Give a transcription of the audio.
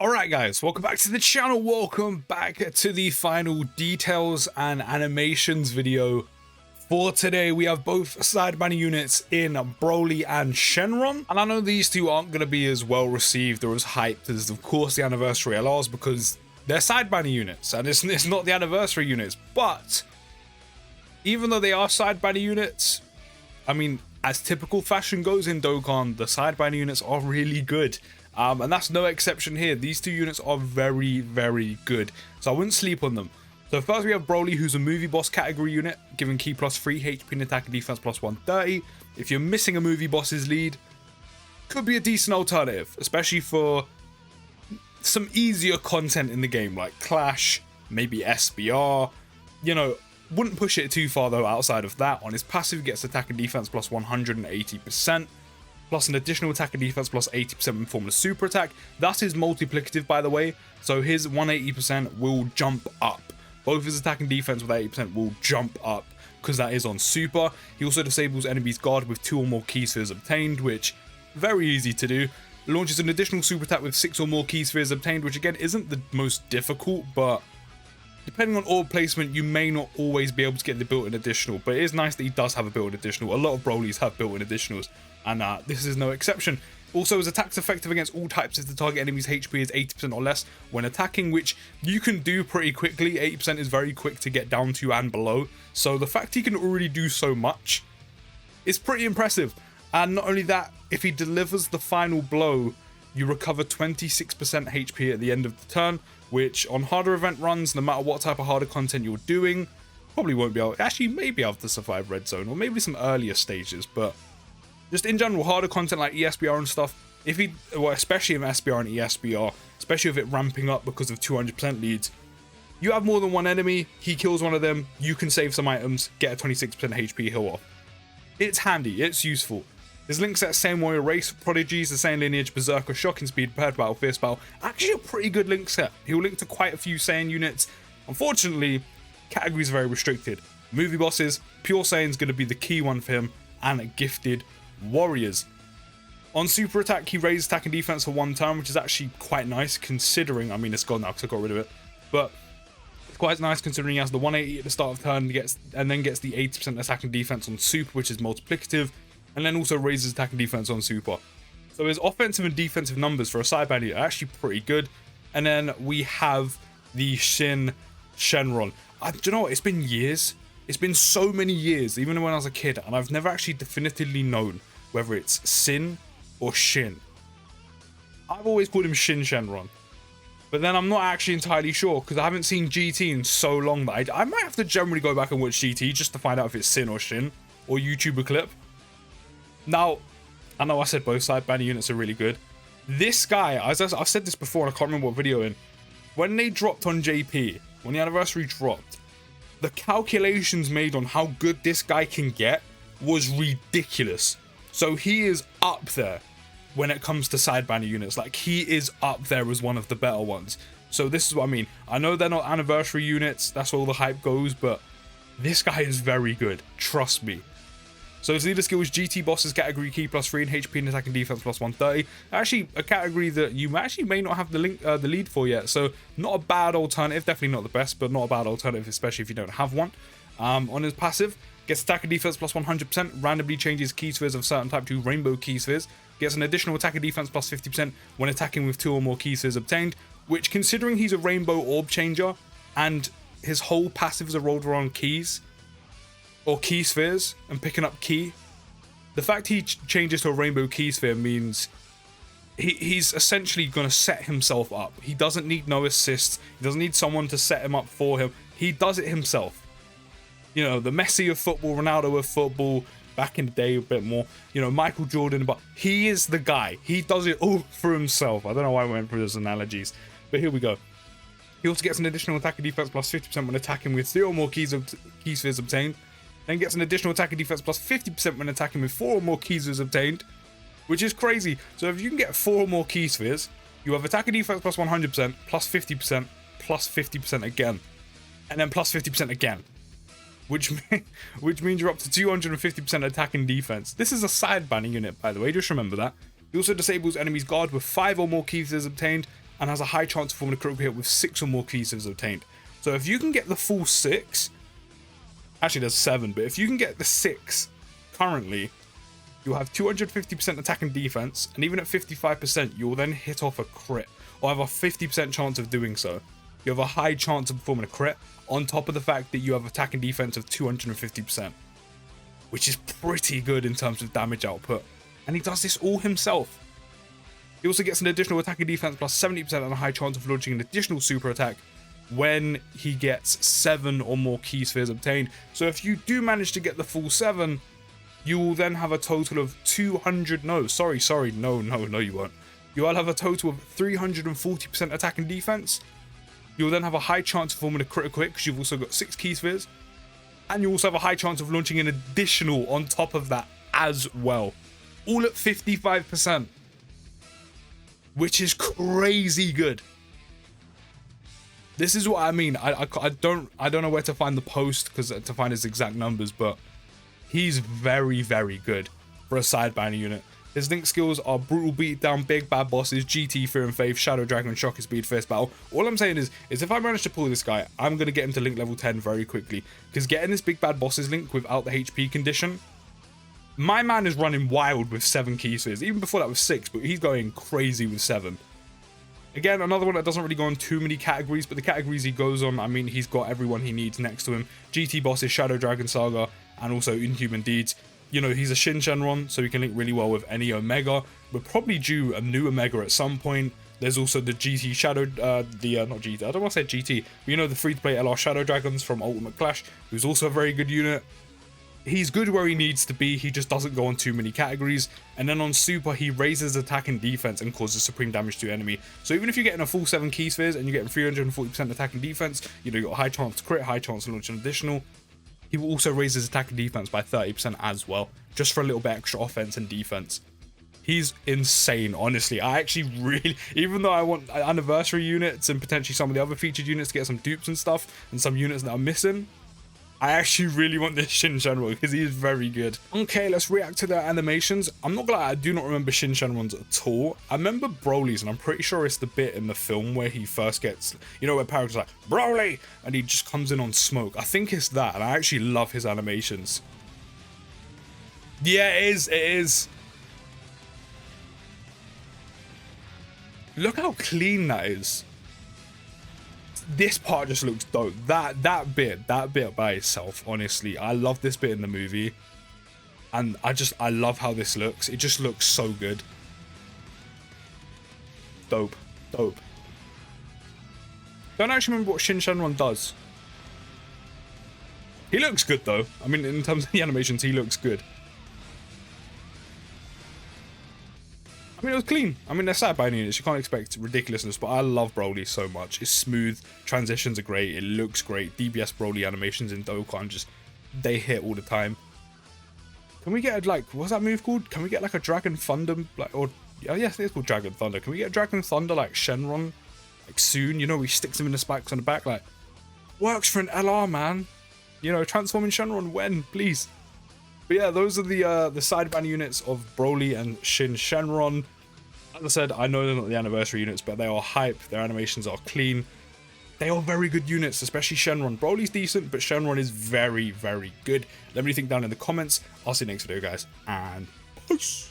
Alright guys, welcome back to the channel, welcome back to the final details and animations video. For today we have both side banner units in BROLY and Shenron, and I know these two aren't going to be as well received or as hyped as of course the anniversary LRs because they're side banner units and it's not the anniversary units, but even though they are side banner units, I mean, as typical fashion goes in Dokkan, the side banner units are really good. And that's no exception here. These two units are very, very good. So I wouldn't sleep on them. So first we have BROLY, who's a movie boss category unit, giving key plus 3, HP and attack and defense plus 130. If you're missing a movie boss's lead, could be a decent alternative, especially for some easier content in the game, like Clash, maybe SBR. You know, wouldn't push it too far though outside of that. On his passive, he gets attack and defense plus 180%. Plus an additional attack and defense plus 80% in form of super attack. That's his multiplicative, by the way. So his 180% will jump up. Both his attack and defense with 80% will jump up because that is on super. He also disables enemies guard with 2 or more key spheres obtained, which very easy to do. Launches an additional super attack with 6 or more key spheres obtained, which again isn't the most difficult, but depending on orb placement, you may not always be able to get the built-in additional, but it is nice that he does have a built-in additional. A lot of BROLYs have built-in additionals, and this is no exception. Also, his attack's effective against all types if the target enemy's HP is 80% or less when attacking, which you can do pretty quickly. 80% is very quick to get down to and below, so the fact he can already do so much is pretty impressive. And not only that, if he delivers the final blow, you recover 26% HP at the end of the turn, which on harder event runs, no matter what type of harder content you're doing, probably won't be able, actually maybe able to survive red zone or maybe some earlier stages, but just in general, harder content like ESBR and stuff, if he, well, especially in SBR and ESBR, especially with it ramping up because of 200% leads, you have more than one enemy, he kills one of them, you can save some items, get a 26% HP heal off. It's handy, it's useful. His link set, same warrior race, prodigies, the same lineage, berserker, shocking speed, prepared battle, fierce battle. Actually a pretty good link set. He'll link to quite a few Saiyan units. Unfortunately, categories are very restricted. Movie bosses, pure Saiyan's going to be the key one for him, and gifted warriors. On super attack, he raises attack and defense for 1 turn, which is actually quite nice considering, I mean it's gone now because I got rid of it, but it's quite nice considering he has the 180 at the start of turn, and then gets the 80% attack and defense on super, which is multiplicative, and then also raises attack and defense on super. So his offensive and defensive numbers for a side banner are actually pretty good. And then we have the Shin Shenron. Do you know what? It's been years. It's been so many years, even when I was a kid, and I've never actually definitively known whether it's Sin or Shin. I've always called him Shin Shenron, but then I'm not actually entirely sure because I haven't seen GT in so long that I might have to generally go back and watch GT just to find out if it's Sin or Shin, or YouTube a clip. Now, I know I said both side banner units are really good. This guy, as I've said this before, and I can't remember what video in, when they dropped on JP, when the anniversary dropped, the calculations made on how good this guy can get was ridiculous. So he is up there when it comes to side banner units. Like, he is up there as one of the better ones. So this is what I mean. I know they're not anniversary units, that's where all the hype goes, but this guy is very good, trust me. So his leader skill is GT bosses category key plus 3 and HP and attack and defense plus 130. Actually, a category that you actually may not have the lead for yet. So not a bad alternative, definitely not the best, but not a bad alternative, especially if you don't have one. On his passive, gets attack and defense plus 100%, randomly changes key spheres of a certain type to rainbow key spheres, gets an additional attack and defense plus 50% when attacking with 2 or more key spheres obtained, which considering he's a rainbow orb changer and his whole passive is rolled around keys, or key spheres and picking up key, the fact he changes to a rainbow key sphere means he's essentially going to set himself up. He doesn't need no assists, he doesn't need someone to set him up for him, he does it himself. You know, the Messi of football, Ronaldo of football, back in the day a bit more, you know, Michael Jordan, but he is the guy, he does it all for himself. I don't know why I went through those analogies, but here we go. He also gets an additional attack and defense plus 50% when attacking with 3 or more key spheres obtained. Then gets an additional attack and defense plus 50% when attacking with 4 or more key spheres obtained, which is crazy. So if you can get 4 or more key spheres, you have attack and defense plus 100%, plus 50%, plus 50% again, and then plus 50% again, which means you're up to 250% attack and defense. This is a side banner unit, by the way, just remember that. He also disables enemies guard with 5 or more key spheres obtained, and has a high chance of forming a critical hit with 6 or more key symbs obtained. So if you can get the full 6, actually there's 7, but if you can get the 6 currently, you'll have 250% attack and defense, and even at 55%, you'll then hit off a crit, or have a 50% chance of doing so. You have a high chance of performing a crit, on top of the fact that you have attack and defense of 250%, which is pretty good in terms of damage output. And he does this all himself. He also gets an additional attack and defense plus 70% and a high chance of launching an additional super attack when he gets 7 or more key spheres obtained. So if you do manage to get the full 7, you will then have a total of 200, no, you won't. You will have a total of 340% attack and defense. You'll then have a high chance of forming a critical hit because you've also got 6 key spheres. And you also have a high chance of launching an additional on top of that as well. All at 55%. Which is crazy good. This is what I mean. I don't know where to find the post to find his exact numbers, but he's very, very good for a side banner unit. His link skills are Brutal Beatdown, Big Bad Bosses, GT, Fear and Faith, Shadow Dragon, Shocker Speed, Fierce Battle. All I'm saying is if I manage to pull this guy, I'm going to get him to link level 10 very quickly. Because getting this Big Bad Bosses link without the HP condition, my man is running wild with 7 key spheres. Even before that was 6, but he's going crazy with 7. Again, another one that doesn't really go on too many categories, but the categories he goes on, I mean, he's got everyone he needs next to him. GT Bosses, Shadow Dragon Saga, and also Inhuman Deeds. You know, he's a Shin Shenron, so he can link really well with any Omega. We're probably due a new Omega at some point. There's also the GT Shadow, not GT, I don't want to say GT, but you know, the free-to-play LR Shadow Dragons from Ultimate Clash, who's also a very good unit. He's good where he needs to be, he just doesn't go on too many categories. And then on Super, he raises attack and defense and causes supreme damage to enemy. So even if you're getting a full 7 key spheres and you're getting 340% attack and defense, you know, you've got a high chance to crit, high chance to launch an additional. He will also raise his attack and defense by 30% as well, just for a little bit extra offense and defense. He's insane, honestly. I actually really, even though I want anniversary units and potentially some of the other featured units to get some dupes and stuff, and some units that are missing, I actually really want this Shin Shenron because he is very good. Okay, let's react to their animations. I'm not gonna lie, I do not remember Shin Shenron's at all. I remember Broly's, and I'm pretty sure it's the bit in the film where he first gets, you know, where Paragon's like, Broly! And he just comes in on smoke. I think it's that, and I actually love his animations. Yeah, it is. Look how clean that is. This part just looks dope. That bit by itself, honestly, I love this bit in the movie, and I love how this looks. It just looks so good. Dope. Don't actually remember what Shin Shenron does. He looks good though. I mean, in terms of the animations, he looks good. I mean, it was clean. I mean, they're side by units. You can't expect ridiculousness, but I love Broly so much. It's smooth. Transitions are great. It looks great. DBS Broly animations in Dokkan, just, they hit all the time. Can we get, like, what's that move called? Can we get, like, a Dragon Thunder, like, or, oh, yes, it's called Dragon Thunder. Can we get Dragon Thunder, like, Shenron, like, soon? You know, he sticks him in the spikes on the back, like, works for an LR, man. You know, transforming Shenron when, please. But yeah, those are the side banner units of Broly and Shin Shenron. As I said, I know they're not the anniversary units, but they are hype. Their animations are clean. They are very good units, especially Shenron. Broly's decent, but Shenron is very, very good. Let me know what you think down in the comments. I'll see you next video, guys, and peace.